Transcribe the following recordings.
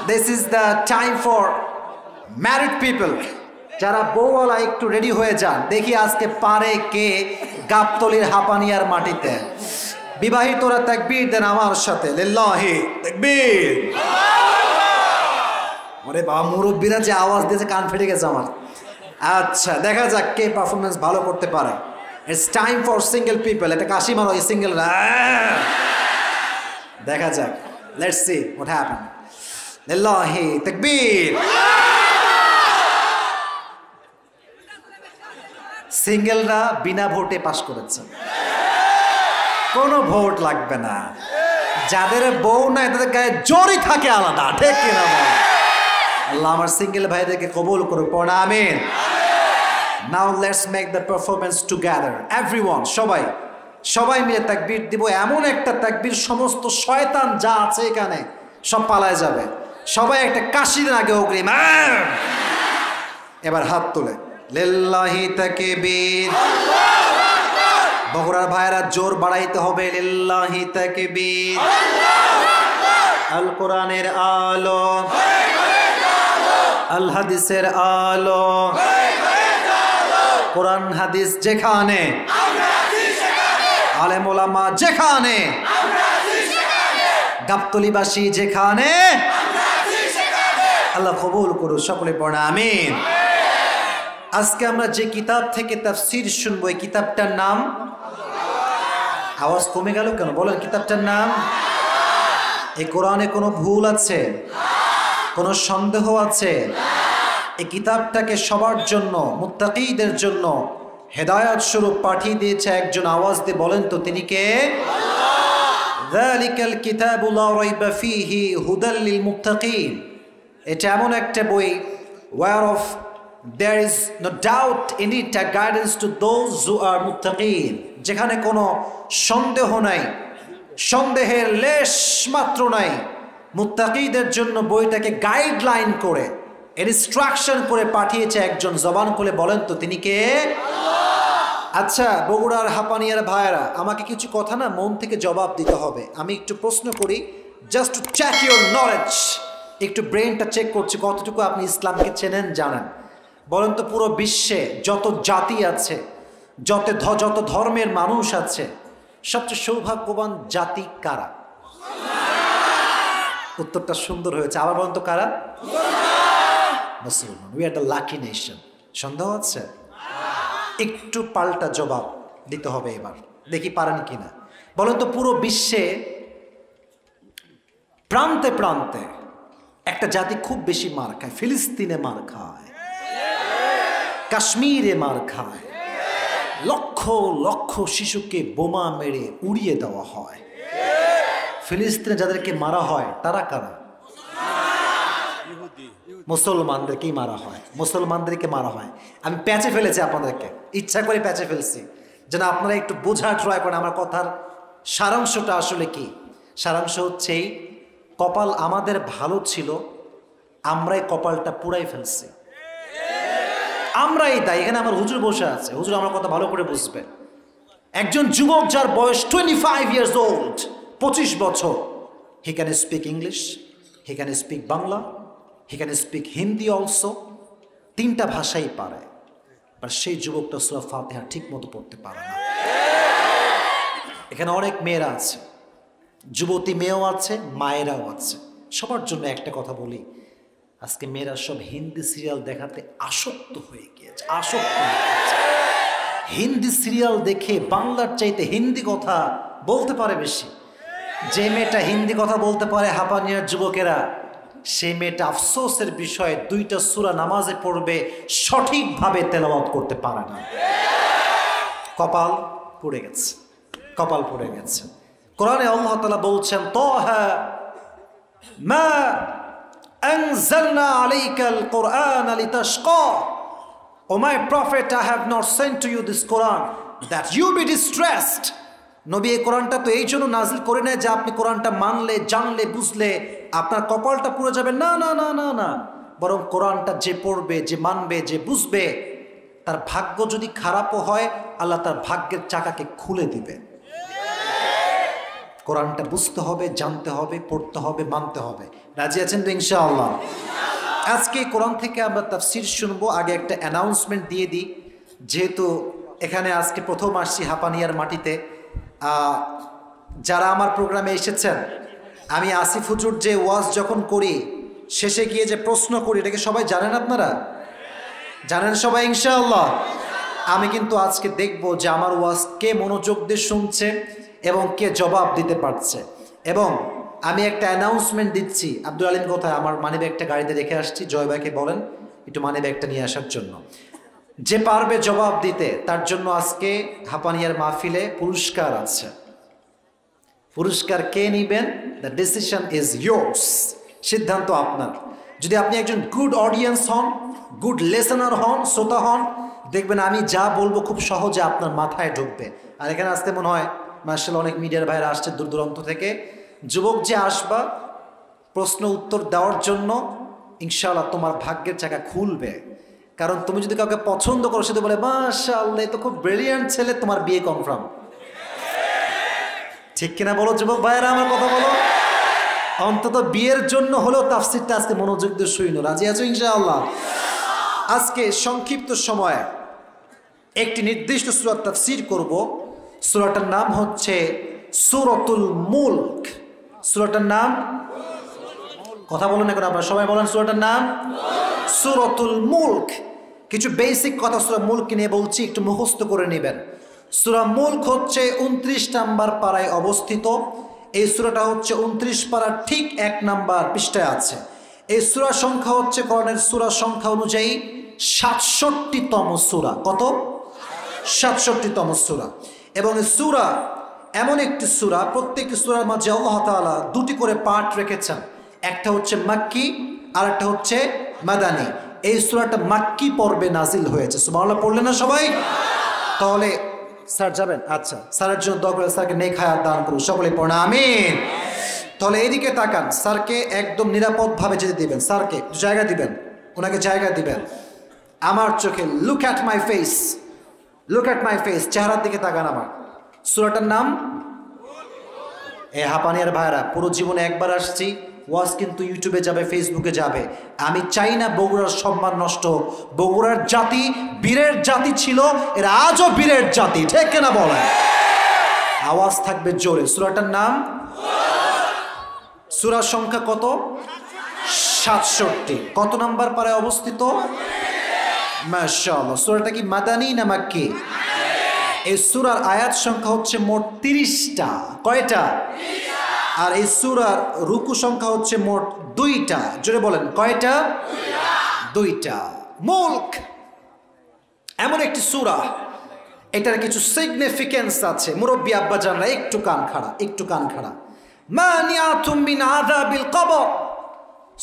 This is the time for married people. যারা বউওয়ালা একটু ready হয়ে যান, দেখি আজকে পারে কে গাবতলির হাপানিয়ার মাটিতে। বিবাহিতরা তাকবীর দেন আমার সাথে, লিল্লাহি তাকবীর। ওরে বাবা, মুরব্বীরা যে আওয়াজ দিয়েছে কান ফেটে গেছে আমার। আচ্ছা, দেখা যাক কে পারফরমেন্স ভালো করতে পারে। It's time for single people. এটা কাশি মারো এই সিঙ্গেলরা, দেখা যাক। Let's see what happen. লিল্লাহি তাকবীর। সিঙ্গেলরা বিনা ভোটে পাস করেছে, কোনো ভোট লাগবে না। যাদের বউ নাই তাদের গায়ে জোরই থাকে আলাদা, ঠিক কিনা? আল্লাহ আমার সিঙ্গেল ভাইদেরকে কবুল করুক, পড়া আমিন। Now let's make the performance together everyone. সবাই মিলে তাকবীর দিব, এমন একটা তাকবীর সমস্ত শয়তান যা আছে এখানে সব পালায় যাবে। সবাই একটা কাশি দেন আগে অগ্রিম। এবার হাত তুলে লিল্লাহি তাকবীর। বগুড়ার ভাইরা জোর বাড়াইতে হবে, লিল্লাহি তাকবীর। আল কোরআনের আলো, আল হাদিসের আলো, কোরআন হাদিস যেখানে, আলেম ওলামা যেখানে, গাবতলীবাসী যেখানে, আল্লাহ কবুল করুন। সকলে পড়া আমিন। আজকে আমরা যে কিতাব থেকে তাফসীর শুনবো, এই কিতাবটার নাম, আওয়াজ কমে গেল কেন বলেন? কিতাবটার নাম, এই কোরআনে কোনো ভুল আছে? কোনো সন্দেহ আছে? এই কিতাবটাকে সবার জন্য, মুত্তাকীদের জন্য হেদায়েত স্বরূপ পাঠিয়ে দিয়েছে একজন। আওয়াজ দিয়ে বলেন তো তিনি কে? যালিকাল কিতাবু লা রাইবা ফীহি হুদাল লিল মুত্তাকীন। এটা এমন একটা বই whereof there is no doubt in it a guidance to those who are muttaqin, যেখানে কোনো সন্দেহ নাই, সন্দেহের লেশ মাত্র নাই। মুত্তাকীদের জন্য বইটাকে গাইডলাইন করে, ইনস্ট্রাকশন করে পাঠিয়েছে একজন। জবান খুলে বলেন তো তিনি কে? আচ্ছা, বগুড়ার হাপানিয়ার ভাইয়েরা, আমাকে কিছু কথা না মন থেকে জবাব দিতে হবে। আমি একটু প্রশ্ন করি, just to check your knowledge. একটু ব্রেনটা চেক করছি কতটুকু আপনি ইসলামকে চেনেন, জানেন। বলেন তো, পুরো বিশ্বে যত জাতি আছে, যত ধর্মের মানুষ আছে, সবচেয়ে সৌভাগ্যবান জাতি কারা? উত্তরটা সুন্দর হয়েছে। আবার বলেন তো কারা? মুসলমান। We are the lucky nation. সন্দেহ আছে? একটু পাল্টা জবাব দিতে হবে এবার, দেখি পারেন কিনা। বলেন তো, পুরো বিশ্বে প্রান্তে প্রান্তে একটা জাতি খুব বেশি মার খায়। ফিলিস্তিনে মার খায়, কাশ্মীরে মার খায়, লক্ষ লক্ষ শিশুকে বোমা মেরে উড়িয়ে দেওয়া হয়। ফিলিস্তিনে যাদেরকে মারা হয় তারা কারা? মুসলমানদেরকেই মারা হয়, মুসলমানদেরকে মারা হয়। আমি প্যাচে ফেলেছি আপনাদেরকে, ইচ্ছা করে প্যাচে ফেলছি যেন আপনারা একটু বোঝার ট্রাই করেন আমার কথার সারাংশটা আসলে কি। সারাংশ হচ্ছে এই, কপাল আমাদের ভালো ছিল, আমরাই কপালটা পুরাই ফেলছি, আমরাই তাই। এখানে আমার হুজুর বসে আছে, হুজুর আমার কথা ভালো করে বুঝবে। একজন যুবক যার বয়স 25 years old, 25 বছর, he can speak English, he can speak Bangla, he can speak Hindi also. 3টা ভাষাই পারে, আর সেই যুবকটা সূরা ফাতিহা ঠিক মতো পড়তে পারে না। এখানে অনেক মেয়েরা আছে, যুবতী মেয়েও আছে, মায়েরাও আছে। সবার জন্য একটা কথা বলি, আজকে মেয়েরা সব হিন্দি সিরিয়াল দেখাতে আসক্ত হয়ে গিয়েছে, আসক্ত হয়ে গিয়েছে। হিন্দি সিরিয়াল দেখে বাংলার চাইতে হিন্দি কথা বলতে পারে বেশি। যে মেয়েটা হিন্দি কথা বলতে পারে, হাপানিয়ার যুবকেরা, সেই মেয়েটা আফসোসের বিষয়ে 2টা সূরা নামাজে পড়বে, সঠিকভাবে তেলাওয়াত করতে পারে না। কপাল পুড়ে গেছে, কপাল পুড়ে গেছে। কোরআনে আল্লাহ তাআলা বলছেন, তাহা মা আনজালনা আলাইকাল কুরআনা লিতাশকা। O my prophet, I have not sent to you this Quran that you be distressed. নবী, এই কোরআনটা তো এই জন্য নাজিল করে নেয় যে আপনি কোরআনটা মানলে, জানলে, বুঝলে আপনার কপালটা পুড়ে যাবে। না না না না না, বরং কোরআনটা যে পড়বে, যে মানবে, যে বুঝবে, তার ভাগ্য যদি খারাপও হয়, আল্লাহ তার ভাগ্যের চাকাকে খুলে দিবে। কোরআনটা বুঝতে হবে, জানতে হবে, পড়তে হবে, মানতে হবে। রাজি আছেন তো ইনশাআল্লাহ? আজকে কোরআন থেকে আমরা তাফসীর শুনবো। আগে একটা অ্যানাউন্সমেন্ট দিয়ে দিই, যেহেতু এখানে আজকে প্রথম আসছি হাপানিয়ার মাটিতে। যারা আমার প্রোগ্রামে এসেছেন, আমি আসিফ হুজুর যে ওয়াজ যখন করি, শেষে গিয়ে যে প্রশ্ন করি, এটাকে সবাই জানেন? আপনারা জানেন সবাই ইনশাআল্লাহ? আমি কিন্তু আজকে দেখব যে আমার ওয়াজ কে মনোযোগ দিয়ে শুনছে এবং কে জবাব দিতে পারছে। এবং আমি একটা অ্যানাউন্সমেন্ট দিচ্ছি। আব্দুল আলিম কোথায়? আমার মানি ব্যাগটা গাড়িতে রেখে আসছি, জয় ভাইকে বলেন একটু মানি ব্যাগটা নিয়ে আসার জন্য। যে পারবে জবাব দিতে তার জন্য আজকে হাপানিয়ার মাহফিলে পুরস্কার আছে। পুরস্কার কে নিবেন? The decision is yours. সিদ্ধান্ত আপনার। যদি আপনি একজন গুড অডিয়েন্স হন, গুড লিসেনার হন, শ্রোতা হন, দেখবেন আমি যা বলবো খুব সহজে আপনার মাথায় ঢুকবে। আর এখানে আসতে মনে হয় মার্শাল্লাহ অনেক মিডিয়ার ভাইরা আসছে দূর দূরান্ত থেকে। যুবক যে আসবা প্রশ্ন উত্তর দেওয়ার জন্য, ইনশাআল্লাহ তোমার ভাগ্যের চাকা খুলবে। কারণ তুমি যদি কাউকে পছন্দ করো, সে তো বলে মাশাআল্লাহ এ তো খুব ব্রিলিয়ান্ট ছেলে, তোমার বিয়ে কনফার্ম। ঠিক কিনা বলো যুবক ভাইয়েরা? আমার কথা বলো। অন্তত বিয়ের জন্য হলেও তাফসীরটা আজকে মনোযোগ দিয়ে শুইনো। রাজি আছো ইনশাআল্লাহ? আজকে সংক্ষিপ্ত সময়ে একটি নির্দিষ্ট সূরা তাফসীর করব। সূরাটার নাম হচ্ছে সূরাতুল মুলক। সূরাটার নাম, কথা বলেন এখন আপনারা সবাই বলেন, সূরাটার নাম সূরাতুল মুলক। কিছু বেসিক কথা সূরা মুলক নিয়ে বলছি, একটু মুখস্থ করে নেবেন। সূরা মুলক হচ্ছে 29 নম্বর পারায় অবস্থিত। এই সূরাটা হচ্ছে 29 পারার ঠিক 1 নম্বর পৃষ্ঠায় আছে। এই সূরা সংখ্যা হচ্ছে কোরআনের সূরা সংখ্যা অনুযায়ী 67তম সূরা। কত? 67তম সূরা। এবং এই সূরা এমন একটি সূরা, প্রত্যেকটি সূরার মাঝে আল্লাহ তাআলা দুটি করে পার্ট রেখেছেন। একটা হচ্ছে মাক্কি আর একটা হচ্ছে মাদানী। এই সূরাটা মাক্কি পর্বে নাজিল হয়েছে। সুবহানাল্লাহ পড়লেন না সবাই? তাহলে স্যার যাবেন? আচ্ছা, স্যারের জন্য দোয়া করে স্যারকে নেক হায়াত দান করুন। সকলে পড়ুন আমিন। তাহলে এইদিকে তাকান, স্যারকে একদম নিরাপদভাবে যেতে দিবেন, স্যারকে জায়গা দিবেন, ওনাকে জায়গা দিবেন। আমার চোখে look at my face, look at my face, চেহারার দিকে তাকান আমার। সূরাটার নাম, এ হাপানিয়ার ভাইরা পুরো জীবনে একবার আসছি, ওয়াজ কিন্তু ইউটিউবে যাবে, ফেসবুকে যাবে। আমি চাই না বগুড়ার সম্মান নষ্ট হোক। বগুড়ার জাতি বীরের জাতি ছিল, এরা আজও বীরের জাতি। ঠিক কিনা বলেন? আওয়াজ থাকবে জোরে। সূরাটার নাম, সূরার সংখ্যা কত? 67। কত নাম্বার পারায় অবস্থিত? মাশাআল্লাহ। সূরাটা কি মাদানী না মাক্কি? এই সূরার আয়াত সংখ্যা হচ্ছে মোট 30টা। কয়টা? আর এই সূরার রুকু সংখ্যা হচ্ছে মোট 2টা। জোরে বলেন, কয়টা? 2টা। মুলক এমন একটি সূরা, এটার কিছু সিগনিফিকেন্স আছে। মুরব্বী আব্বা জানরা একটু কান খাড়া, একটু কান খাড়া। মানিয়াতুম মিন আযাবিল কবর।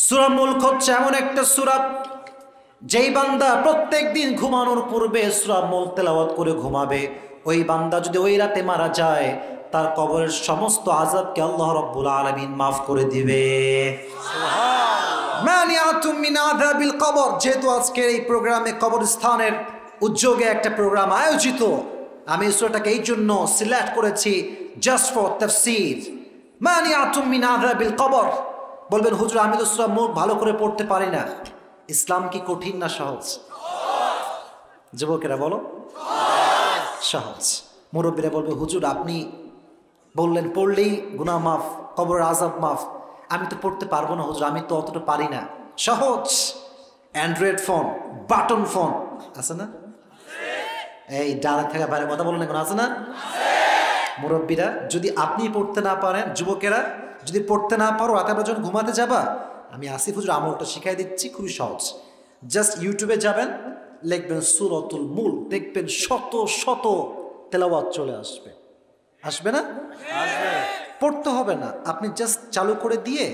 সূরা মুলক হচ্ছে এমন একটা সূরা, যেই বান্দা প্রত্যেকদিন ঘুমানোর পূর্বে সূরা মুলক তেলাওয়াত করে ঘুমাবে, ওই বান্দা যদি ওই রাতে মারা যায়, তার কবরের সমস্ত আযাবকে আল্লাহ রাব্বুল আলামিন মাফ করে দিবে। সুবহানাল্লাহ। মানিয়াতুম মিন আযাবিল কবর। যেহেতু আজকের এই প্রোগ্রামে কবরস্থানের উদ্যোগে একটা প্রোগ্রাম আয়োজিত, আমি এই সূরাটাকে এই জন্য সিলেক্ট করেছি জাস্ট ফর তাফসীর। মানিয়াতুম মিন আযাবিল কবর। বলবেন হুজুর আমি তো সূরা মুলক ভালো করে পড়তে পারি না। ইসলাম কি কঠিন না সহজ? যুবকেরা বলো, সহজ। মুরব্বীরা বলবে হুজুর আপনি বললেন পড়লেই গুনাহ মাফ, কবরের আযাব মাফ। আমি তো পড়তে পারবো না হুজুর, আমি তো অতটা পারি না। সহজ। অ্যান্ড্রয়েড ফোন, বাটন ফোন আছে না? এই ডানা থাকা বাইরে কথা বলেন এখন, আছে না? মুরব্বীরা, যদি আপনি পড়তে না পারেন, যুবকেরা যদি পড়তে না পারো, রাতে যখন ঘুমাতে যাবা, আমি আসিফ হুজুর আমলটা শিখাই দিচ্ছি, খুবই সহজ। জাস্ট ইউটিউবে যাবেন, লিখবেন সূরাতুল মুলক, দেখবেন শত শত তেলাওয়াত চলে আসবে। আসবে না? আসবে। পড়তে হবে না, আপনি জাস্ট চালু করে দিয়ে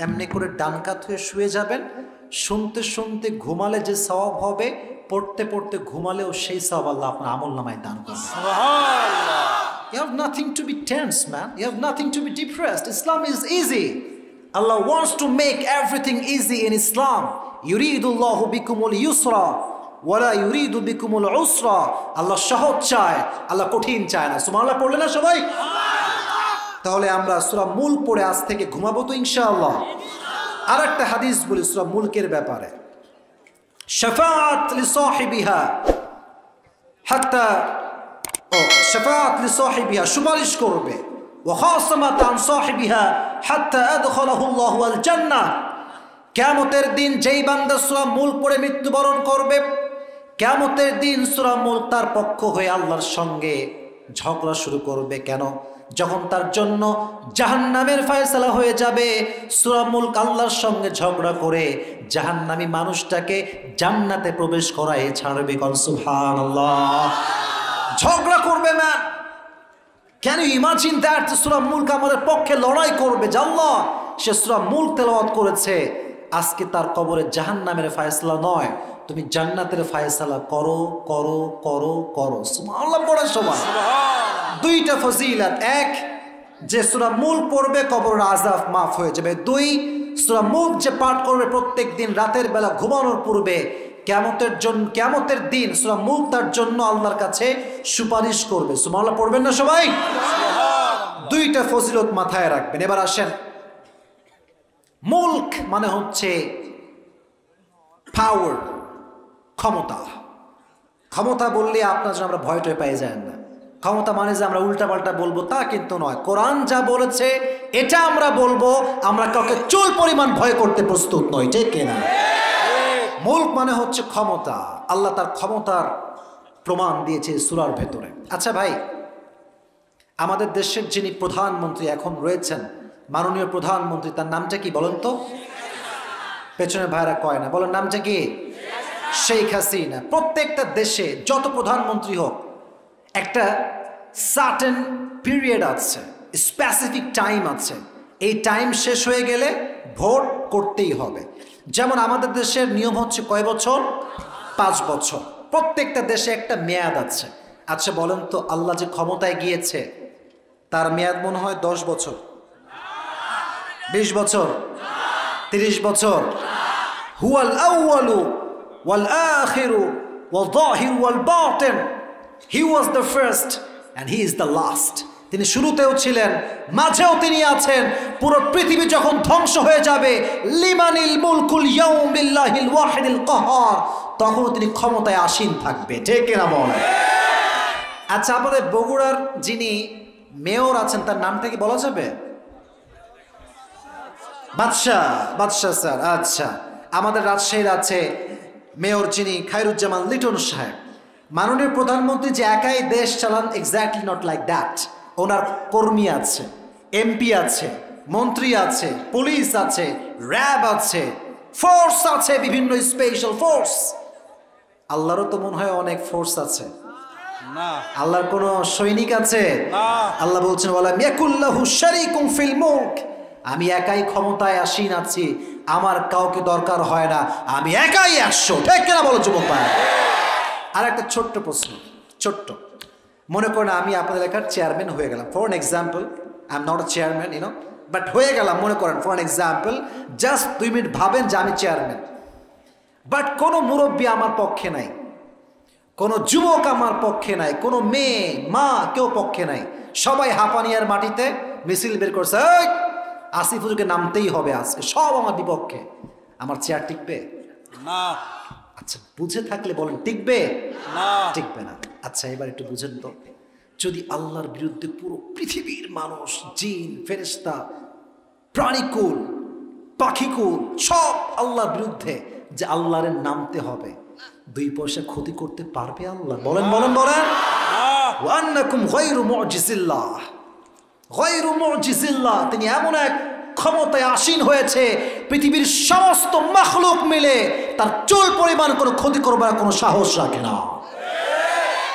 এমনি করে ডান কাত হয়ে শুয়ে যাবেন। শুনতে শুনতে ঘুমালে যে সওয়াব হবে, পড়তে পড়তে ঘুমালেও সেই সওয়াব আল্লাহ আপনার আমলনামায় দান করবে। সুবহানাল্লাহ। You have nothing to be tense, man. You have nothing to be depressed. Islam is easy. Allah wants to make everything easy in Islam. Yuridullahu bikumul yusra wala yuridu bikumul usra. Allah সহজ চায়, আল্লাহ কঠিন চায় না। সুবহানাল্লাহ পড়লে না সবাই? তাহলে আমরা সূরা মুলক পড়ে আজ থেকে ঘুমাবো তো ইনশাআল্লাহ। আর একটা হাদিস বলি সূরা মুলকের ব্যাপারে, শাফাআত লিসাহিবিহা হাত্তা শাফাআত লিসাহিবিহা, সুপারিশ করবে, ওয়া খাসামাত আন সাহিবিহা হাত্তা আদখালাহু আল্লাহু আল জান্নাহ। কিয়ামতের দিন যেই বান্দা সূরা মুলক পড়ে মৃত্যুবরণ করবে, কিয়ামতের দিন সূরা মুলক তার পক্ষ হয়ে আল্লাহর সঙ্গে ঝগড়া শুরু করবে। কেন? যখন তার জন্য জাহান্নামের ফয়সালা হয়ে যাবে, সূরা মুলক আল্লাহর সঙ্গে ঝগড়া করে জাহান্নামী মানুষটাকে জান্নাতে প্রবেশ করায় ছাড়বে। কোন সুবহানাল্লাহ। ঝগড়া করবে না। Can you imagine that? সূরা মুলক আমাদের পক্ষে লড়াই করবে যে আল্লাহ সে সূরা মুলক তেলাওয়াত করেছে, আজকে তার কবরে জাহান্নামের ফয়সালা নয়, তুমি জান্নাতের ফয়সালা করো করো করো করো। সুবহানাল্লাহ পড়ার সময় দুইটা ফজিলত, এক যে সূরা মুলক পড়বে কবরের আযাব মাফ হয়ে যাবে, দুই সূরা মুলক যে পাঠ করবে প্রত্যেক দিন রাতের বেলা ঘুমানোর পূর্বে, কিয়ামতের দিন সূরা মুলক তার জন্য আল্লাহর কাছে সুপারিশ করবে। সুবহানাল্লাহ পড়বেন না সবাই? দুইটা ফজিলত মাথায় রাখবেন। এবার আসেন, মুলক মানে হচ্ছে পাওয়ার, ক্ষমতা। ক্ষমতা বললে আপনার জন্য আমরা ভয় টয় পেয়ে যায় না। ক্ষমতা মানে যে আমরা উল্টা পাল্টা বলবো তা কিন্তু নয়। কোরআন যা বলেছে এটা আমরা বলবো, আমরা কাউকে চুল পরিমাণ ভয় করতে প্রস্তুত নই, ঠিক কিনা? মুলক মানে হচ্ছে ক্ষমতা। আল্লাহ তার ক্ষমতার প্রমাণ দিয়েছে সূরার ভেতরে। আচ্ছা ভাই, আমাদের দেশের যিনি প্রধানমন্ত্রী এখন রয়েছেন, মাননীয় প্রধানমন্ত্রী, তার নামটা কি বলেন তো? পেছনে ভাইরা কয় না, বলেন নামটা কি? শেখ হাসিনা। প্রত্যেকটা দেশে যত প্রধানমন্ত্রী হোক একটা সার্টেন পিরিয়ড আছে, স্পেসিফিক টাইম আছে। এই টাইম শেষ হয়ে গেলে ভোট করতেই হবে। যেমন আমাদের দেশের নিয়ম হচ্ছে কয় বছর? 5 বছর। প্রত্যেকটা দেশে একটা মেয়াদ আছে। আচ্ছা বলেন তো, আল্লাহ যে ক্ষমতায় গিয়েছে তার মেয়াদ মনে হয় 10 বছর, 20 বছর, 30 বছর? হুয়াল আউয়ালু ওয়াল আখিরু ওয়াল যাহিরু ওয়াল বাতিন, he was the first and he is the last. তিনি শুরুতেও ছিলেন, মাঝেও তিনি আছেন। পুরো পৃথিবী যখন ধ্বংস হয়ে যাবে, লিমানিল মুলকুল ইয়াউম লিল্লাহিল ওয়াহিদিল কাহ্হার, তখনও তিনি ক্ষমতায় আসীন থাকবে, ঠিক কিনা বলেন? আচ্ছা, আমাদের বগুড়ার যিনি মেয়র আছেন তার নামটা কি বলা যাবে? বাদশাহ স্যার। আচ্ছা, আমাদের রাজশাহীর আছে মেয়র যিনি খায়রুজ্জামান লিটন সাহেব। মাননীয় প্রধানমন্ত্রী যে একাই দেশ চালান, এক্স্যাক্টলি নট লাইক দ্যাট। ওনার কর্মী আছে, এমপি আছে, মন্ত্রী আছে, পুলিশ আছে, র্যাব আছে, ফোর্স আছে, বিভিন্ন স্পেশাল ফোর্স। আল্লাহরও তো মনে হয় অনেক ফোর্স আছে। আল্লাহর কোন সৈনিক আছে? আল্লাহ বলছেন ওয়ালাম ইয়াকুল্লাহু শারীকুম ফিল মুলক, আমি একাই ক্ষমতায় আসীন আছি, আমার কাউকে দরকার হয় না, আমি একাই 100, ঠিক কিনা বলো যুবক ভাই? আর একটা ছোট্ট প্রশ্ন, ছোট্ট, মনে করেন আমি আপনাদের এলাকার চেয়ারম্যান হয়ে গেলাম, for an example, I am not a chairman, but হয়ে গেলাম, মনে করেন for an example, just 2 minute ভাবেন যে আমি চেয়ারম্যান, বাট কোনো মুরব্বী আমার পক্ষে নাই, কোনো যুবক আমার পক্ষে নাই, কোনো মেয়ে মা কেউ পক্ষে নাই, সবাই হাঁপানিয়ার মাটিতে মিছিল বের করছে, আসিফ হুজুরকে নামতেই হবে আজকে, সব আমার বিপক্ষে, আমার চেয়ার টিকবে না? আচ্ছা, বুঝে থাকলে বলেন টিকবে না? টিকবে না। আচ্ছা, এবার একটু বুঝেন তো, যদি আল্লাহর বিরুদ্ধে পুরো পৃথিবীর মানুষ, জিন, ফেরেশতা, প্রাণীকুল, পাখিকুল সব আল্লাহর বিরুদ্ধে, যে আল্লাহর নামতে হবে, 2 পয়সা ক্ষতি করতে পারবে আল্লাহ? বলেন বলেন বলেন। ওয়ান্নাকুম গায়রু মুজিজিল্লাহ, গায়রু মুজিজিল্লাহ, তিনি এমন এক ক্ষমতায় আসীন হয়েছে, পৃথিবীর সমস্ত মাখলুক মিলে তার চুল পরিমাণ কোনো ক্ষতি করবার কোনো সাহস রাখে না।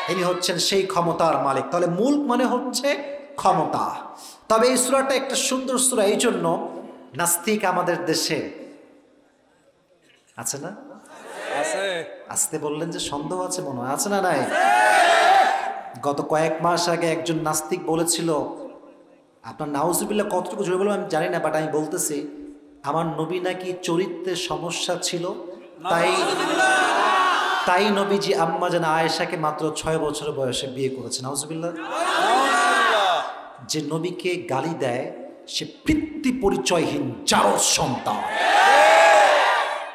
তিনি হচ্ছেন সেই ক্ষমতার মালিক। তাহলে মুলক মানে হচ্ছে ক্ষমতা। তবে এই সূরাটা একটা সুন্দর সূরা, এই জন্য নাস্তিক আমাদের দেশে আছে না? আছে। আসতে বললেন যে সন্দেহ আছে, মনে হয় আছে না? নাই? গত কয়েক মাস আগে একজন নাস্তিক বলেছিল, আপনার নাউজুবিল্লাহ কতটুকু জোরে বলবো আমি জানি না, বাট আমি বলতেছি, আমার নবী নাকি চরিত্রের সমস্যা ছিল, তাই নবীজি আম্মা জান আয়েশাকে মাত্র 6 বছর বয়সে বিয়ে করেছে। নাউজুবিল্লাহ। যে নবীকে গালি দেয় সে পিতৃ পরিচয়হীন জারজ সন্তান,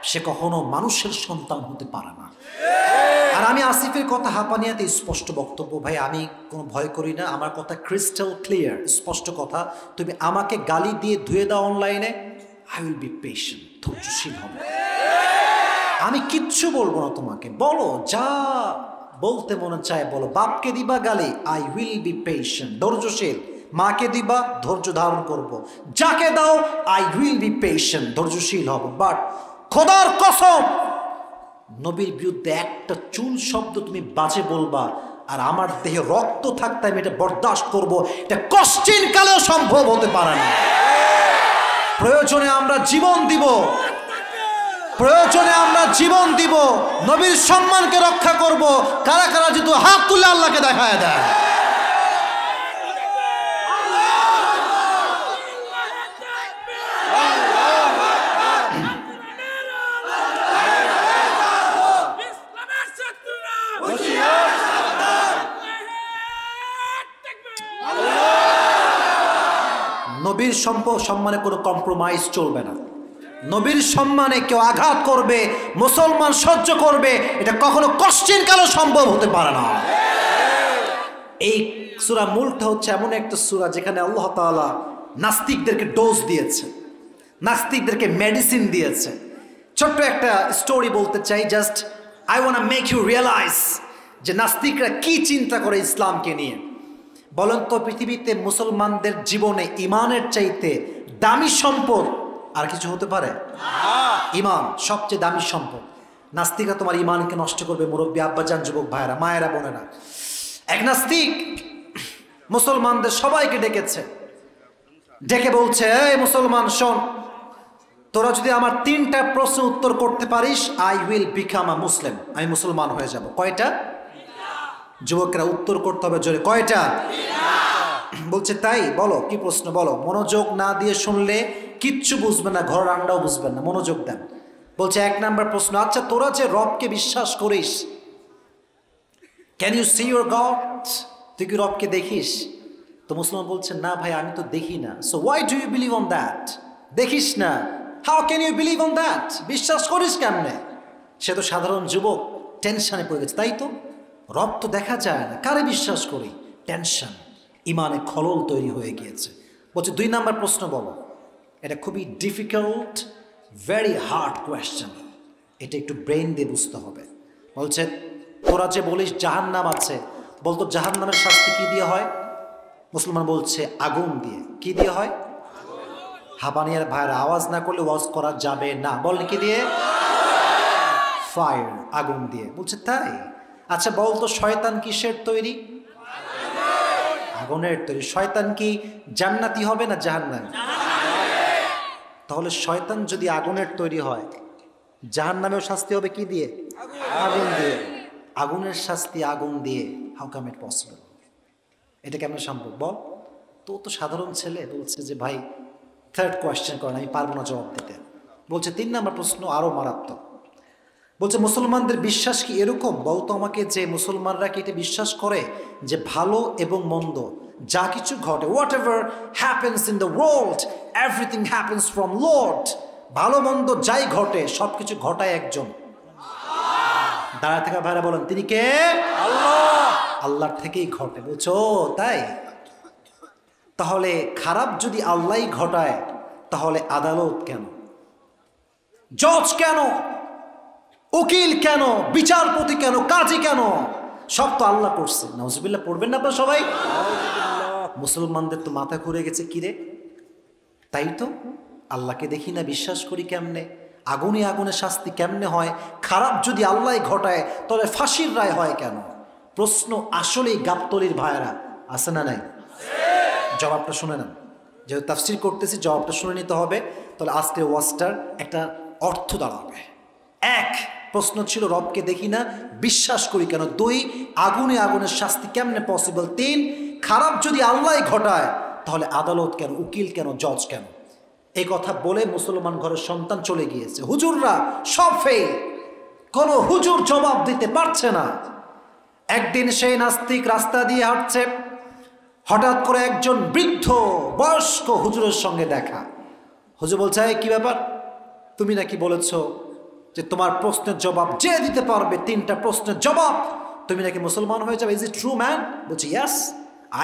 সে কখনো মানুষের সন্তান হতে পারে না। আর আমি আসিফের কথা হাঁপানিয়াতে স্পষ্ট বক্তব্য, ভাই আমি কোনো ভয় করি না, আমার কথা ক্রিস্টাল ক্লিয়ার, স্পষ্ট কথা। তুমি আমাকে গালি দিয়ে ধুয়ে দাও অনলাইনে, আই উইল বি পেশেন্ট, ধৈর্যশীল হবে, আমি কিচ্ছু বলবো না তোমাকে, বলো যা বলতে মনে চায় বলো। বাপকে দিবা গালি, আই উইল বি পেশেন্ট, ধৈর্যশীল। মাকে দিবা, ধৈর্য ধারণ করব। যাকে দাও, আই উইল বি পেশেন্ট, ধৈর্যশীল হব। বাট খোদার কসম, নবীর বিরুদ্ধে একটা চুল শব্দ তুমি বাজে বলবা আর আমার দেহে রক্ত থাকতে আমি এটা বরদাস্ত করব, এটা কষ্টিন কালেও সম্ভব হতে পারে না। প্রয়োজনে আমরা জীবন দিব, প্রয়োজনে আমরা জীবন দিব, নবীর সম্মানকে রক্ষা করব। কারা কারা যেহেতু হাত তুলে আল্লাহকে দেখায় দেয়। নবীর সম্মানে কোনো কম্প্রোমাইজ চলবে না। নবীর সম্মানে কেউ আঘাত করবে, মুসলমান সহ্য করবে, এটা কখনো কষ্টের কালেও সম্ভব হতে পারে না। এই সূরা মূলটা হচ্ছে এমন একটা সূরা যেখানে আল্লাহ তাআলা নাস্তিকদেরকে ডোজ দিয়েছে, নাস্তিকদেরকে মেডিসিন দিয়েছে। ছোট্ট একটা স্টোরি বলতে চাই, just I want to make you realise যে নাস্তিকরা কি চিন্তা করে ইসলামকে নিয়ে। বলেন তো, পৃথিবীতে মুসলমানদের জীবনে ইমানের চাইতে দামি সম্পদ আর কিছু হতে পারে? ইমান সবচেয়ে দামি সম্পদ। নাস্তিকরা তোমার ইমানকে নষ্ট করবে। মুরব্বী আব্বাজান, যুবক ভাইরা, মায়েরা, বোনেরা, এক নাস্তিক মুসলমানদের সবাইকে ডেকেছে, ডেকে বলছে, এই মুসলমান শোন, তোরা যদি আমার 3টা প্রশ্ন উত্তর করতে পারিস, আই উইল বিকাম আ মুসলিম, আমি মুসলমান হয়ে যাব। কয়টা? যুবকরা উত্তর করতে হবে জোরে, কয়টা? বলছে তাই, বলো কি প্রশ্ন বলো। মনোযোগ না দিয়ে শুনলে কিচ্ছু বুঝবে না, ঘর রান্নাও বুঝবেন না, মনোযোগ দেন। বলছে 1 নাম্বার প্রশ্ন, আচ্ছা তোরা যে রবকে বিশ্বাস করিস, can you see your god, তুই কি রবকে দেখিস? তো মুসলমান বলছে না ভাই, আমি তো দেখি না। So why do you believe on that? দেখিস না, how can you believe on that? বিশ্বাস করিস কেমনে? সে তো সাধারণ যুবক, টেনশনে পড়ে গেছে। তাই তো, রব তো দেখা যায় না, কারে বিশ্বাস করি? টেনশন, ইমানে খলল তৈরি হয়ে গিয়েছে। বলছে 2 নাম্বার প্রশ্ন বলো। এটা খুবই ডিফিকাল্ট, ভেরি হার্ড কোয়েশ্চেন, এটা একটু ব্রেন দিয়ে বুঝতে হবে। বলছে তোরা যে বলিস জাহান্নাম আছে, বলতো জাহান্নামের শাস্তি কি দিয়ে হয়? মুসলমান বলছে আগুন দিয়ে। কি দিয়ে হয়? হাবানিয়ার ভাইয়ের আওয়াজ না করলে ওয়াজ করা যাবে না, বলেন কি দিয়ে? ফায়ার, আগুন দিয়ে। বলছে তাই, আচ্ছা বলতো শয়তান কিসের তৈরি? আগুনের তৈরি। শয়তান কি জান্নাতি হবে না জাহান্নামী? তাহলে শয়তান যদি আগুনের তৈরি হয়, জাহান্নামেও শাস্তি হবে কি দিয়ে? আগুন দিয়ে। আগুনের শাস্তি আগুন দিয়ে, হাউ কাম ইট পসিবল? এটা কেমন সম্ভব বল? তো সাধারণ ছেলে বলছে যে ভাই 3rd কোয়েশ্চেন করেন, আমি পারবো না জবাব দিতে। বলছে 3 নাম্বার প্রশ্ন আরো মারাত্মক। বলছে মুসলমানদের বিশ্বাস কি এরকম? বলতো আমাকে, যে মুসলমানরা কি এটা বিশ্বাস করে যে ভালো এবং মন্দ যা কিছু ঘটে, what ever happens in the world, everything happens from Lord, ভালো মন্দ যাই ঘটে সব কিছু ঘটায় একজন। দাঁড়ায় থাকা ভাইরা বলেন তিনি কে? আল্লাহ। আল্লাহর থেকেই ঘটে। বলছো তাই? তাহলে খারাপ যদি আল্লাহই ঘটায়, তাহলে আদালত কেন, জজ কেন, উকিল কেন, বিচারপতি কেন, কাজী কেন? সব তো আল্লাহ করছে। নাউজুবিল্লাহ পড়বেন না আপনারা সবাই? মুসলমানদের তো মাথা ঘুরে গেছে, কিরে তাই তো, আল্লাহকে দেখি না, বিশ্বাস করি কেমনে? আগুনে আগুনে শাস্তি কেমনে হয়? খারাপ যদি আল্লাহ ঘটায়, তাহলে ফাঁসির রায় হয় কেন? প্রশ্ন আসলেই গাবতলির ভাইয়েরা আছে না নাই? জবাবটা শুনে নেন, যেহেতু তাফসীর করতেছি জবাবটা শুনে নিতে হবে। তাহলে আজকের ওয়াজটার একটা অর্থ দাঁড়াবে। 1, প্রশ্ন ছিল রবকে দেখি না, বিশ্বাস করি কেন? 2, আগুনে আগুনের শাস্তি কেমনে পসিবল? 3, খারাপ যদি আল্লাহ ঘটায়, তাহলে আদালত কেন, উকিল কেন, জজ কেন? এই কথা বলে মুসলমান ঘরের সন্তান চলে গিয়েছে। হুজুররা সব ফেল, কোনো হুজুর জবাব দিতে পারছে না। একদিন সেই নাস্তিক রাস্তা দিয়ে হাঁটছে, হঠাৎ করে একজন বৃদ্ধ বয়স্ক হুজুরের সঙ্গে দেখা। হুজুর বলছে, কি ব্যাপার, তুমি নাকি বলেছ যে তোমার প্রশ্নের জবাব যে দিতে পারবে 3টা প্রশ্নের জবাব তুমি নাকি মুসলমান হয়ে যাবে। Is it true man? বলছে, yes,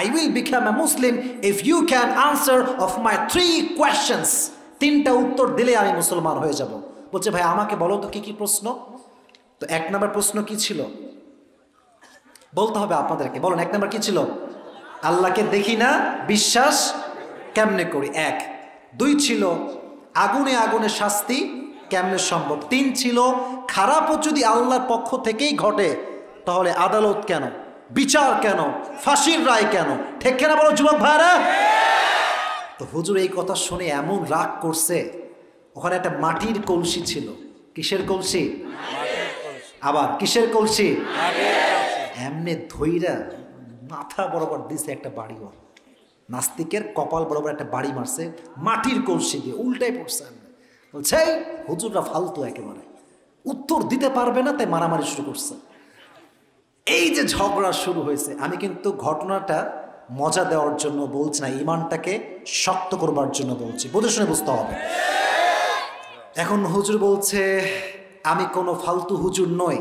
I will become a Muslim if you can answer of my 3 questions. 3টা উত্তর দিলে আমি মুসলমান হয়ে যাব। বলছে, ভাই আমাকে বলো তো কি কি প্রশ্ন। তো 1 নম্বর প্রশ্ন কি ছিল বলতে হবে আপনাদেরকে। বলুন 1 নম্বর কি ছিল? আল্লাহকে দেখি না, বিশ্বাস কেমনে করি? 1। 2 ছিল আগুনে আগুনে শাস্তি কেমনে সম্ভব? 3 ছিল খারাপও যদি আল্লাহর পক্ষ থেকেই ঘটে তাহলে আদালত কেন, বিচার কেন, ফাঁসির রায় কেন? ঠিক কেনা বলো যুবক ভাইরা? তো হুজুর এই কথা শুনে এমন রাগ করছে, ওখানে একটা মাটির কলসি ছিল। কিসের কলসি? আবার কিসের কলসি? এমনে ধইরা মাথা বরাবর দিছে একটা বাড়ি। নাস্তিকের কপাল বরাবর একটা বাড়ি মারছে মাটির কলসি দিয়ে, উল্টাই পড়ছে। বলছে, হুজুররা ফালতু, একেবারে উত্তর দিতে পারবে না, তাই মারামারি শুরু করছে। এই যে ঝগড়া শুরু হয়েছে, আমি কিন্তু ঘটনাটা মজা দেওয়ার জন্য বলছি না, ইমানটাকে শক্ত করবার জন্য বলছি, বুঝে শুনে বুঝতে হবে। এখন হুজুর বলছে, আমি কোনো ফালতু হুজুর নই।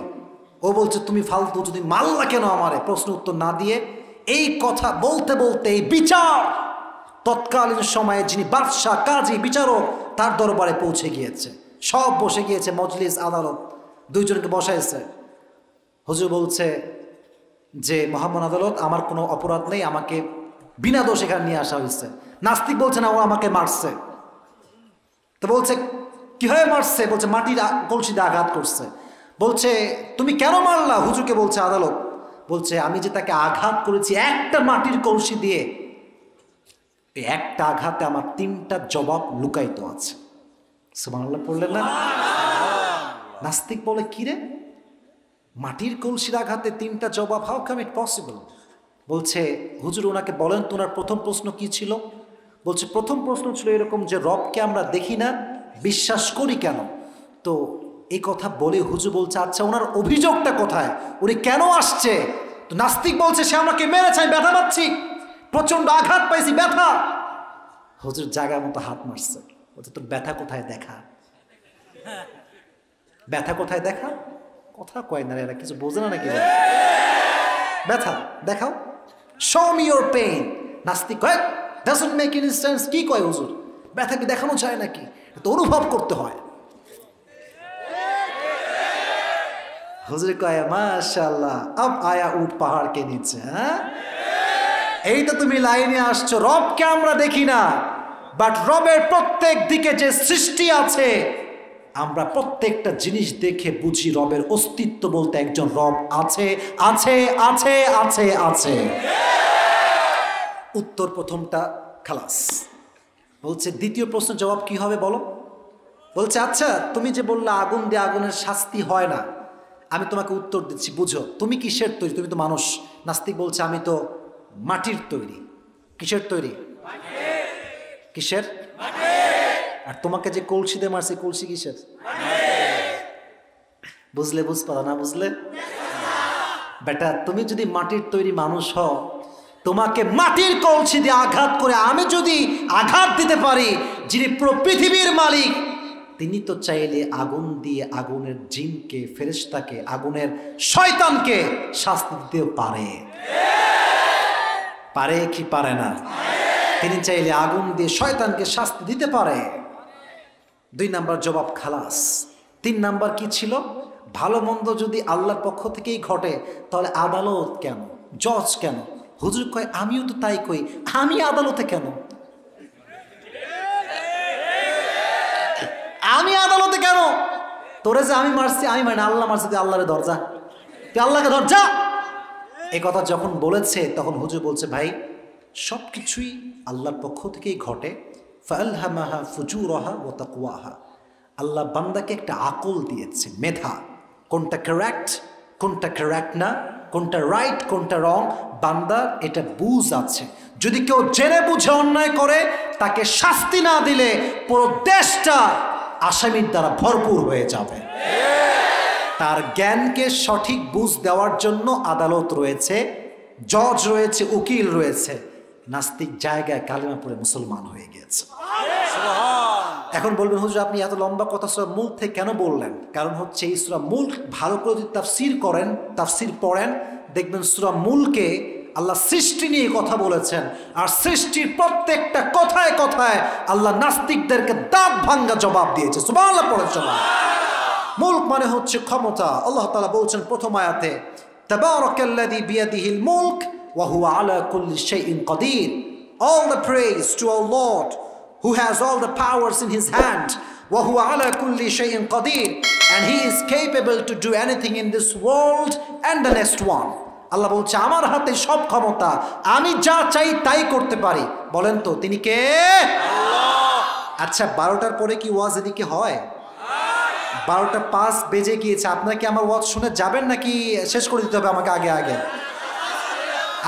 ও বলছে, তুমি ফালতু, যদি মাল্লা কেন আমারে? প্রশ্ন উত্তর না দিয়ে এই কথা বলতে বলতে এই বিচার তৎকালীন সময়ে যিনি বাদশাহ, কাজী, বিচারক, তার দরবারে পৌঁছে গিয়েছে। সব বসে গিয়েছে, মজলিস, আদালত, 2 জনকে বসাইছে। হুজুর বলছে যে, মহামান্য আদালত, আমার কোনো অপরাধ নেই, আমাকে বিনা দোষ এখানে নিয়ে আসা হয়েছে। নাস্তিক বলছে, না, ও আমাকে মারছে। তো বলছে, কিভাবে মারছে? বলছে, মাটির কলসিতে আঘাত করছে। বলছে, তুমি কেন মারলা? হুজুরকে বলছে আদালত। বলছে, আমি যে তাকে আঘাত করেছি একটা মাটির কলসি দিয়ে, এই একটা আঘাতে আমার 3টা জবাব লুকায়িত আছে। সুবহানাল্লাহ পড়লেন না? নাস্তিক বলে, কি রে, মাটির কলসির আঘাতে 3টা জবাব? How come it possible? বলছে, হুজুর ওনাকে বলেন তো ওনার প্রথম প্রশ্ন কি ছিল? বলছে, প্রথম প্রশ্ন ছিল এরকম যে রবকে আমরা দেখি না, বিশ্বাস করি কেন? তো এই কথা বলে হুজুর বলছে, আচ্ছা ওনার অভিযোগটা কোথায়, উনি কেন আসছে? তো নাস্তিক বলছে, সে আমাকে মেরেছে, আমি ব্যথা পাচ্ছি, প্রচন্ড আঘাত পাইছি, ব্যথা। হুজুর জায়গার মতো হাত মারছে। বলছে, তোর ব্যথা কোথায় দেখা, ব্যথা কোথায় দেখা? কথা কয় না এরা, কিছু বোঝে না নাকি? ব্যথা দেখাও, শো মি ইওর পেইন। নাস্তিক কয়, ডাজন্ট মেক এনি সেন্স। কি কয় হুজুর, ব্যথা কি দেখানো যায় নাকি? তো অনুভব করতে হয়। হুজুর কয়, মাশাআল্লাহ, আব আয়া উট পাহাড় কে নিচে। হ্যাঁ, এই তো তুমি লাইনে আসছো, রবকে আমরা দেখি না, বাট রবের প্রত্যেক দিকে যে সৃষ্টি আছে, আমরা প্রত্যেকটা জিনিস দেখে বুঝি রবের অস্তিত্ব বলতে একজন রব আছে, আছে, আছে, আছে, আছে। উত্তর প্রথমটা খালাস। বলছে, দ্বিতীয় প্রশ্নের জবাব কি হবে বলো? বলছে, আচ্ছা তুমি যে বললে আগুন দিয়ে আগুনের শাস্তি হয় না, আমি তোমাকে উত্তর দিচ্ছি, বুঝো, তুমি কিসের তৈরি? তুমি তো মানুষ। নাস্তিক বলছে, আমি তো মাটির তৈরি। কিসের তৈরি? কিসের? আর তোমাকে যে কলসি দিয়ে মারছে, কলসি কিসের? বুঝলে বুঝপালা, না বুঝলে বেটা, তুমি যদি মাটির তৈরি মানুষ হও, তোমাকে মাটির কলসি দিয়ে আঘাত করে আমি যদি আঘাত দিতে পারি, যিনি পুরো পৃথিবীর মালিক, তিনি তো চাইলে আগুন দিয়ে আগুনের জিনকে, ফেরেশতাকে, আগুনের শয়তানকে শাস্তি দিতেও পারে। পারে কি পারে না? তিনি চাইলে আগুন দিয়ে শয়তানকে শাস্তি দিতে পারে। 2 নাম্বার জবাব খালাস। 3 নাম্বার কি ছিল? ভালো মন্দ যদি আল্লাহর পক্ষ থেকেই ঘটে তাহলে আদালত কেন, জজ কেন? হুজুর কয়, আমিও তো তাই কই, আমি আদালতে কেন? আমি আদালতে কেন? তোরে যে আমি মারছি, আমি মানে আল্লাহ মারছি, তুই আল্লাহরে দরজা, তুই আল্লাহকে দরজা। এ কথা যখন বলেছে তখন হুজুর বলছে, ভাই সব কিছুই আল্লাহর পক্ষ থেকেই ঘটে। ফাআলহামাহা ফুজুরাহা ওয়া তাকওয়াহা। আল্লাহ বান্দাকে একটা আকল দিয়েছে, মেধা, কোনটা কারেক্ট কোনটা কারেক্ট না, কোনটা রাইট কোনটা রং, বান্দার এটা বুঝ আছে। যদি কেউ জেনে বুঝে অন্যায় করে, তাকে শাস্তি না দিলে পুরো দেশটা আসামির দ্বারা ভরপুর হয়ে যাবে। তার জ্ঞানকে সঠিক বুঝ দেওয়ার জন্য আদালত রয়েছে, জজ রয়েছে, উকিল রয়েছে। নাস্তিক জায়গায় কালিমা পড়ে মুসলমান হয়ে গিয়েছে। এখন বলবেন হুজুর আপনি এত লম্বা কথা সূরা মুলক থেকে কেন বললেন? কারণ হচ্ছে এই সূরা মুলক ভালো করে যদি তাফসীর করেন, তাফসীর পড়েন, দেখবেন সূরা মুলকে আল্লাহ সৃষ্টি নিয়ে কথা বলেছেন, আর সৃষ্টির প্রত্যেকটা কথায় কথায় আল্লাহ নাস্তিকদেরকে দাঁত ভাঙ্গা জবাব দিয়েছে। সুবহানাল্লাহ পড়েন সবাই। মুলক মানে হচ্ছে ক্ষমতা। আল্লাহ তাআলা বলছেন প্রথম আয়াতে, তাবারাকাল্লাযী বিয়াদিহিল মুলক ওয়া হুয়া আলা কুল্লি শাইইন Kadir. All the praise to our Lord who has all the powers in his hand. Wa huwa ala kulli shay'in qadir, and he is capable to do anything in this world and the next one. আল্লাহ বলছে আমার হাতে সব ক্ষমতা, আমি যা চাই তাই করতে পারি। বলেন তো তিনি কে? আল্লাহ। আচ্ছা 12টার পরে কি ওয়াজ এদিকে হয়? 12টা 5 বেজে গিয়েছে, আপনারা কি আমার ওয়াজ শুনে যাবেন নাকি শেষ করে দিতে হবে আমাকে আগে আগে?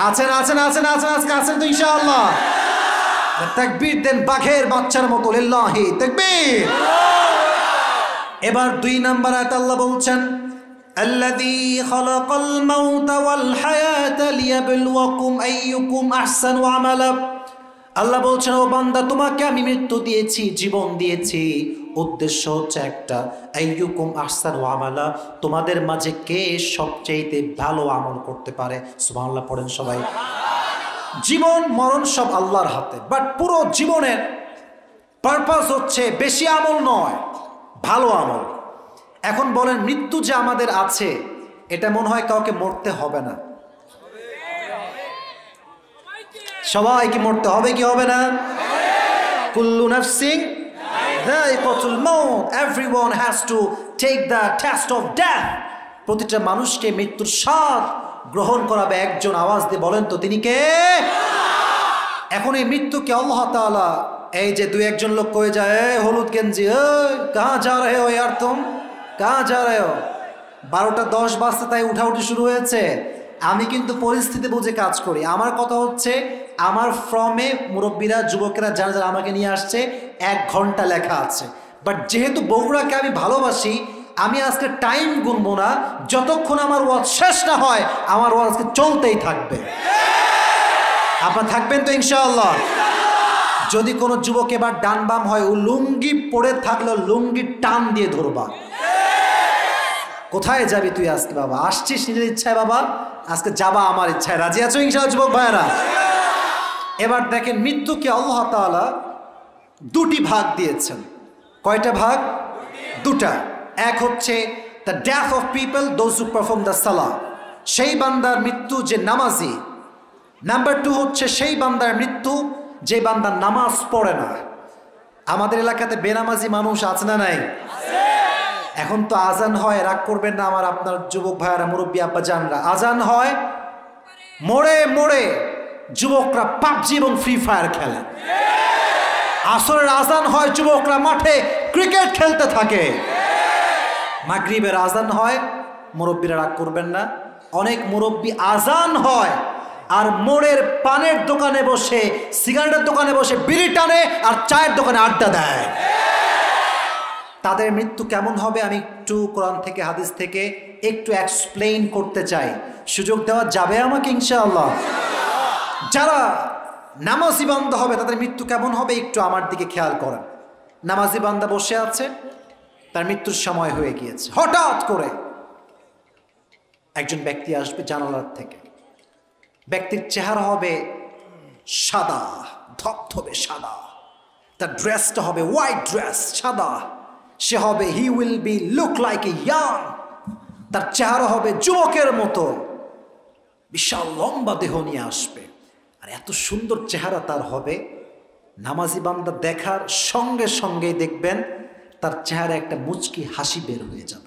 আছেন আছেন আছেন আছেন আজকে আছেন তো ইনশাআল্লাহ? তাকবীর দেন বাঘের বাচ্চার মতো, লিল্লাহি তাকবীর। এবার 2 নাম্বার আয়াত আল্লাহ বলছেন, আল্লাযী খালাকাল মাউতা ওয়াল হায়াতা লিয়াবলুয়াকুম আইয়ুকুম আহসানু আমালা। আল্লাহ বলছেন ও বান্দা তোমাকে আমি মৃত্যু দিয়েছি, জীবন দিয়েছি, উদ্দেশ্য হচ্ছে একটা, আইয়ুকুম আহসানু আমালা, তোমাদের মাঝে কে সবচেয়ে ভালো আমল করতে পারে। সুবহানাল্লাহ পড়েন সবাই। জীবন মরণ সব আল্লাহর হাতে, বাট পুরো জীবনের পারপাস হচ্ছে বেশি আমল নয়, ভালো আমল। এখন বলেন মৃত্যু যে আমাদের আছে এটা মনে হয় কাউকে মরতে হবে না? সবাই কি মরতে হবে কি হবে না? কুল্লু নাফসিন যায়িকাতুল মাউত, everyone has to take the test of death. প্রতিটা মানুষকে মৃত্যুর স্বাদ গ্রহণ করাবে একজন। আওয়াজ দিয়ে বলেন তো তিনি কে? এখন এই মৃত্যুকে আল্লাহ তাআলা এই যে 2-1 লোক কয়ে যায়, হলুদ গেঞ্জি, কাহা যা রহে হো ইয়ার তুম, কাহা যা রহে হো? 12টা 10 বাজতে তাই উঠাউঠি শুরু হয়েছে। আমি কিন্তু পরিস্থিতি বুঝে কাজ করি। আমার কথা হচ্ছে আমার ফর্মে মুরব্বীরা যুবকেরা যারা যারা আমাকে নিয়ে আসছে 1 ঘন্টা লেখা আছে, বাট যেহেতু বগুড়াকে আমি ভালোবাসি আমি আজকে টাইম গুনবো না, যতক্ষণ আমার ওয়াজ শেষ না হয় আমার ওয়াজ আজকে চলতেই থাকবে। আপনারা থাকবেন তো ইনশাআল্লাহ? যদি কোনো যুবক এবার ডান বাম হয়, ও লুঙ্গি পরে থাকলে লুঙ্গি টান দিয়ে ধরবা। কোথায় যাবি তুই আজকে বাবা? আসছিস নিজের ইচ্ছায় বাবা, আজকে যাবা আমার ইচ্ছায়। রাজি আছো ইনশাআল্লাহ যুবক ভাইরা? এবার দেখেন মৃত্যুকে আল্লাহ তাআলা 2টি ভাগ দিয়েছেন। কয়টা ভাগ? 2টা। এক হচ্ছে the death of people those who perform the salah, সেই বান্দার মৃত্যু যে নামাজি। নাম্বার 2 হচ্ছে সেই বান্দার মৃত্যু যে বান্দা নামাজ পড়ে না। আমাদের এলাকাতে বেনামাজি মানুষ আছে না নাই? এখন তো আজান হয়, রাগ করবেন না আমার আপনার যুবক ভাইয়ারা, মুরব্বী আব্বা জানরা, আজান হয় মোড়ে মোড়ে যুবকরা পাবজি এবং ফ্রি ফায়ার খেলে। আসরের আজান হয় যুবকরা মাঠে ক্রিকেট খেলতে থাকে। মাগরিবের আজান হয়, মুরব্বীরা রাগ করবেন না, অনেক মুরব্বী আজান হয় আর মোড়ের পানের দোকানে বসে, সিগারেটের দোকানে বসে বিড়ি টানে আর চায়ের দোকানে আড্ডা দেয়। তাদের মৃত্যু কেমন হবে আমি একটু কোরআন থেকে হাদিস থেকে একটু এক্সপ্লেইন করতে চাই। সুযোগ দেওয়া যাবে আমাকে ইনশাআল্লাহ? যারা নামাজি বান্দা হবে তাদের মৃত্যু কেমন হবে একটু আমার দিকে খেয়াল করেন। নামাজি বান্দা বসে আছে, তার মৃত্যুর সময় হয়ে গিয়েছে, হঠাৎ করে একজন ব্যক্তি আসবে জানালার থেকে। ব্যক্তির চেহারা হবে সাদা, ধবধবে সাদা, তার ড্রেসটা হবে হোয়াইট ড্রেস, সাদা। সে হবে he will be look like a young, তার চেহারা হবে যুবকের মতো, বিশাল লম্বা দেহ নিয়ে আসবে। আর এত সুন্দর চেহারা তার হবে, নামাজি বান্দা দেখার সঙ্গে সঙ্গে দেখবেন তার চেহারা একটা মুচকি হাসি বের হয়ে যাবে।